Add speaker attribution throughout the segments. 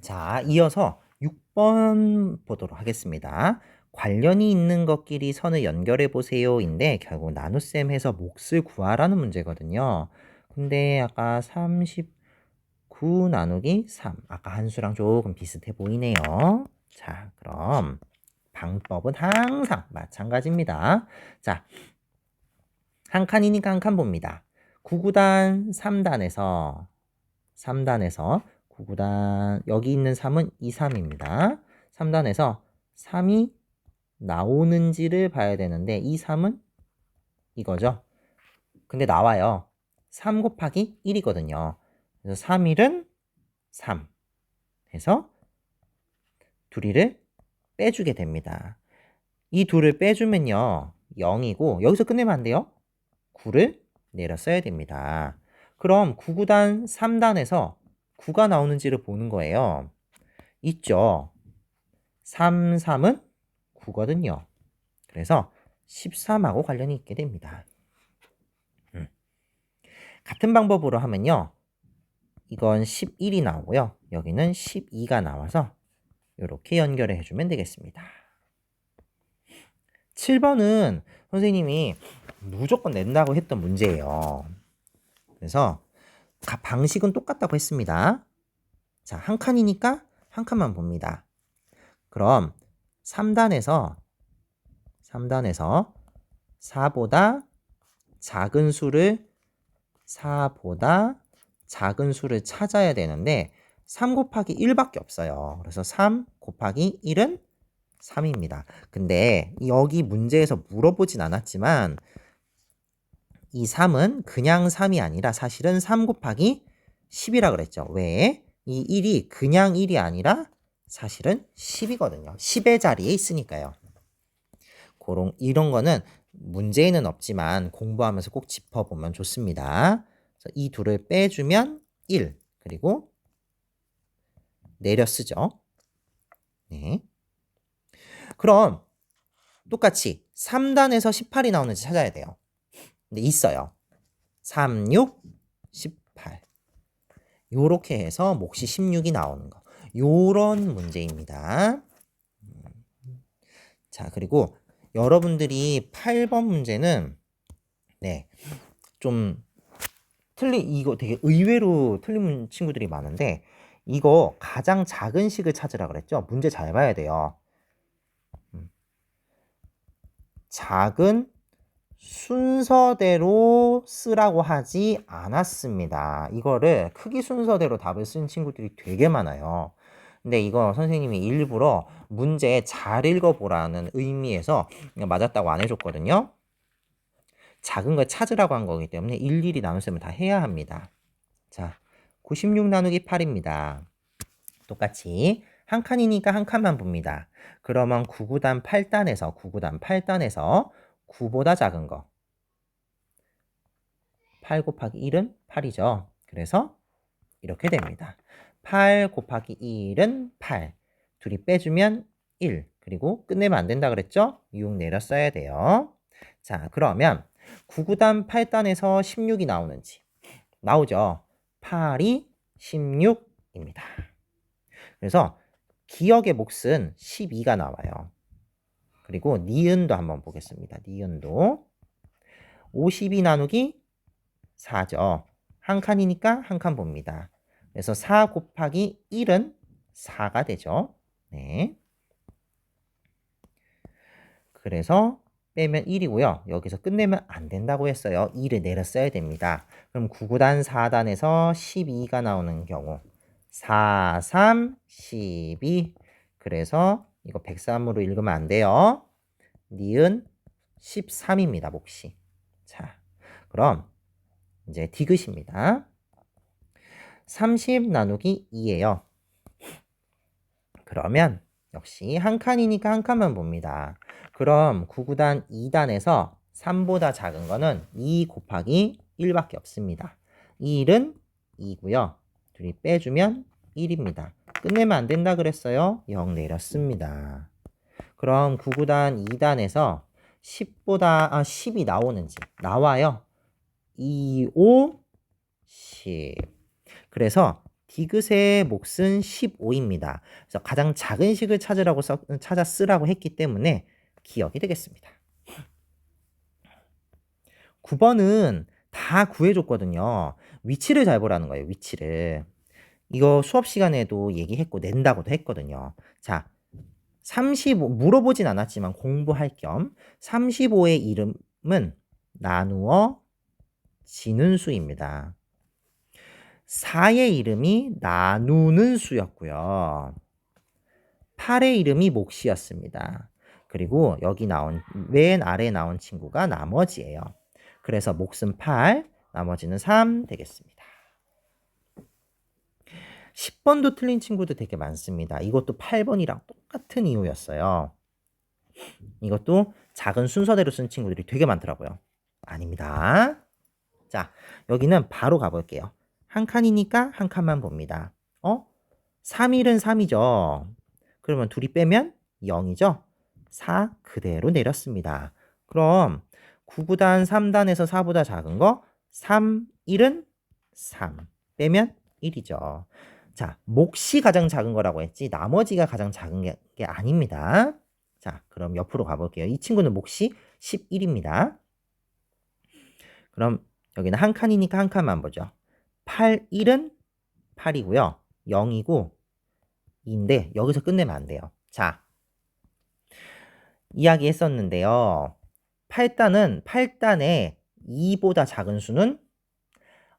Speaker 1: 자, 이어서 6번 보도록 하겠습니다. 관련이 있는 것끼리 선을 연결해 보세요인데 결국 나눗셈 해서 몫을 구하라는 문제거든요. 근데 아까 39 나누기 3 아까 한 수랑 조금 비슷해 보이네요. 자, 그럼 방법은 항상 마찬가지입니다. 자, 한 칸이니까 한 칸 봅니다. 9구단 3단에서 9구단 여기 있는 3은 2, 3입니다. 3단에서 3이 나오는지를 봐야 되는데 이 3은 이거죠. 근데 나와요. 3 곱하기 1이거든요. 그래서 3일은 3 해서 둘이를 빼주게 됩니다. 이 둘을 빼주면요. 0이고 여기서 끝내면 안 돼요. 9를 내려 써야 됩니다. 그럼 9구단 3단에서 9가 나오는지를 보는 거예요. 있죠. 3, 3은 9거든요. 그래서 13하고 관련이 있게 됩니다. 같은 방법으로 하면요. 이건 11이 나오고요. 여기는 12가 나와서 이렇게 연결을 해주면 되겠습니다. 7번은 선생님이 무조건 낸다고 했던 문제예요. 그래서 방식은 똑같다고 했습니다. 자, 한 칸이니까 한 칸만 봅니다. 그럼 3단에서 4보다 작은 수를 찾아야 되는데 3 곱하기 1밖에 없어요. 그래서 3 곱하기 1은 3입니다. 근데 여기 문제에서 물어보진 않았지만 이 3은 그냥 3이 아니라 사실은 3 곱하기 10이라 그랬죠. 왜? 이 1이 그냥 1이 아니라 사실은 10이거든요. 10의 자리에 있으니까요. 이런 거는 문제에는 없지만 공부하면서 꼭 짚어보면 좋습니다. 그래서 이 둘을 빼주면 1, 그리고 내려 쓰죠. 네. 그럼 똑같이 3단에서 18이 나오는지 찾아야 돼요. 근데 있어요. 3, 6, 18. 요렇게 해서 몫이 16이 나오는 거. 요런 문제입니다. 자, 그리고 여러분들이 8번 문제는 좀 이거 되게 의외로 틀린 친구들이 많은데 이거 가장 작은 식을 찾으라 그랬죠? 문제 잘 봐야 돼요. 작은 순서대로 쓰라고 하지 않았습니다. 이거를 크기 순서대로 답을 쓴 친구들이 되게 많아요. 근데 이거 선생님이 일부러 문제 잘 읽어보라는 의미에서 맞았다고 안 해줬거든요. 작은 걸 찾으라고 한 거기 때문에 일일이 나눗셈을 다 해야 합니다. 자, 96 나누기 8입니다. 똑같이 한 칸이니까 한 칸만 봅니다. 그러면 9구단 8단에서 9보다 작은 거 8 곱하기 1은 8이죠. 그래서 이렇게 됩니다. 8 곱하기 1은 8. 둘이 빼주면 1. 그리고 끝내면 안 된다 그랬죠? 6 내려 써야 돼요. 자, 그러면 9구단 8단에서 16이 나오는지 나오죠. 8이 16입니다. 그래서 기억의 몫은 12가 나와요. 그리고 니은도 한번 보겠습니다. 니은도 52 나누기 4죠. 한 칸이니까 한 칸 봅니다. 그래서 4 곱하기 1은 4가 되죠. 네. 그래서 빼면 1이고요. 여기서 끝내면 안 된다고 했어요. 2를 내려 써야 됩니다. 그럼 9구단 4단에서 12가 나오는 경우 4, 3, 12. 그래서 이거 103으로 읽으면 안 돼요. 니은 13입니다. 몫이. 자, 그럼 이제 디귿입니다. 30 나누기 2예요. 그러면 역시 한 칸이니까 한 칸만 봅니다. 그럼 9구단 2단에서 3보다 작은 거는 2 곱하기 1밖에 없습니다. 1은 2고요. 둘이 빼주면 1입니다. 끝내면 안 된다 그랬어요. 0 내렸습니다. 그럼 9구단 2단에서 10이 나오는지 나와요. 2, 5, 10. 그래서 디귿의 몫은 15입니다. 그래서 가장 작은 식을 찾아 쓰라고 했기 때문에 기억이 되겠습니다. 9번은 다 구해줬거든요. 위치를 잘 보라는 거예요. 위치를. 이거 수업 시간에도 얘기했고 낸다고도 했거든요. 자, 35 물어보진 않았지만 공부할 겸 35의 이름은 나누어 지는 수입니다. 4의 이름이 나누는 수였고요. 8의 이름이 몫이었습니다. 그리고 여기 나온 맨 아래에 나온 친구가 나머지예요. 그래서 몫은 8, 나머지는 3 되겠습니다. 10번도 틀린 친구도 되게 많습니다. 이것도 8번이랑 똑같은 이유였어요. 이것도 작은 순서대로 쓴 친구들이 되게 많더라고요. 아닙니다. 자, 여기는 바로 가볼게요. 한 칸이니까 한 칸만 봅니다. 3일은 3이죠. 그러면 둘이 빼면 0이죠. 4 그대로 내렸습니다. 그럼 9구단 3단에서 4보다 작은 거 3, 1은 3 빼면 1이죠. 자, 몫이 가장 작은 거라고 했지 나머지가 가장 작은 게 아닙니다. 자, 그럼 옆으로 가볼게요. 이 친구는 몫이 11입니다. 그럼 여기는 한 칸이니까 한 칸만 보죠. 8, 1은 8이고요. 0이고 2인데 여기서 끝내면 안 돼요. 자, 이야기했었는데요. 8단에 2보다 작은 수는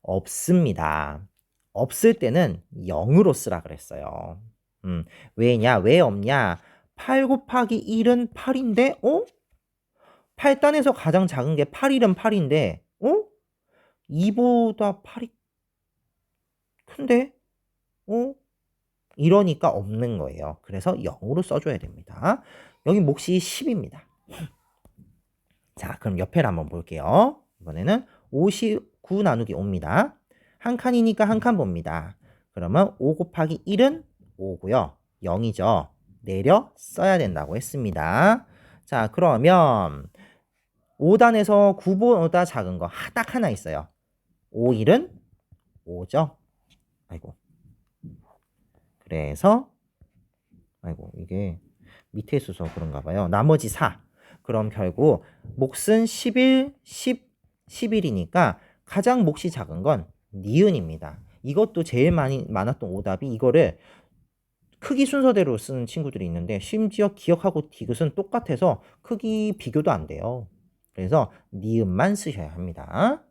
Speaker 1: 없습니다. 없을 때는 0으로 쓰라 그랬어요. 왜냐? 왜 없냐? 8 곱하기 1은 8인데 8단에서 가장 작은 게 8, 1은 8인데 2보다 8이 큰데? 이러니까 없는 거예요. 그래서 0으로 써줘야 됩니다. 여기 몫이 10입니다. 자, 그럼 옆에를 한번 볼게요. 이번에는 59 나누기 5입니다. 한 칸이니까 한 칸 봅니다. 그러면 5 곱하기 1은 5고요. 0이죠. 내려 써야 된다고 했습니다. 자, 그러면 5단에서 9보다 작은 거 딱 하나 있어요. 5, 1은 5죠. 아이고. 그래서 아이고 이게 밑에 있어서 그런가 봐요. 나머지 4. 그럼 결국 몫은 11, 10, 11이니까 가장 몫이 작은 건 니은입니다. 이것도 제일 많았던 오답이 이거를 크기 순서대로 쓰는 친구들이 있는데 심지어 기억하고 디귿은 똑같아서 크기 비교도 안 돼요. 그래서 니은만 쓰셔야 합니다.